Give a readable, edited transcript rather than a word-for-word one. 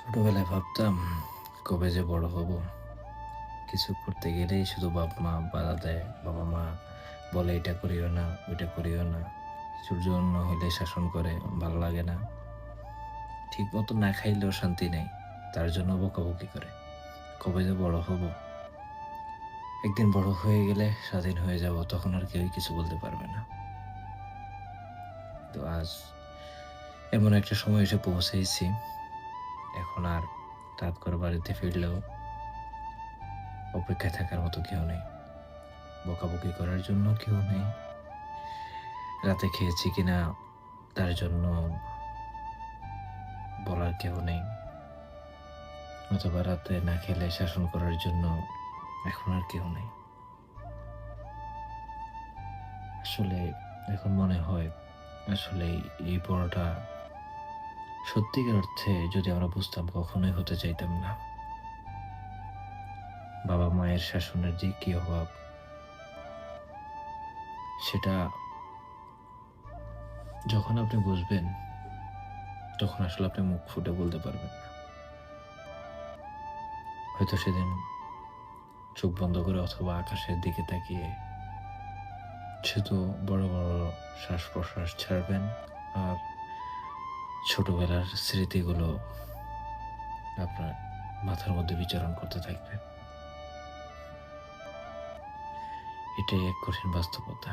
ছোটবেলায় ভাবতাম কবে যে বড় হব। কিছু করতে গেলেই শুধু বাবা মা বাধা দেয়। বাবা মা বলে এটা করিও না, ওইটা করিও না। কিছুর জন্য হইলে শাসন করে, ভালো লাগে না। ঠিক মতো না খাইলেও শান্তি নেই। তার জন্য বকাবকি করে। কবে যে বড় হব। একদিন বড় হয়ে গেলে স্বাধীন হয়ে যাব, তখন আর কেউই কিছু বলতে পারবে না। তো আজ এমন একটা সময় এসে পৌঁছেছি, এখন আর রাত করে বাড়িতে ফিরলেও অপেক্ষায় থাকার মতো কেউ নেই। বকাবকি করার জন্য কেউ নেই। রাতে খেয়েছি কিনা তার জন্য বলার কেউ নেই, অথবা রাতে না খেলে শাসন করার জন্য এখন আর কেউ নেই। আসলে এখন মনে হয়, আসলে এই বড়টা সত্যিকার অর্থে যদি আমরা বুঝতাম, কখনোই হতে চাইতাম না। বাবা মায়ের শাসনের যে কি অভাব, সেটা যখন আপনি বুঝবেন, তখন আসলে আপনি মুখ ফুটে বলতে পারবেন না। হয়তো সেদিন চোখ বন্ধ করে অথবা আকাশের দিকে তাকিয়ে শুধু বড় বড় শ্বাস প্রশ্বাস ছাড়বেন, আর ছোটবেলার স্মৃতিগুলো আপনার মাথার মধ্যে বিচরণ করতে থাকবে। এটাই এক কঠিন বাস্তবতা।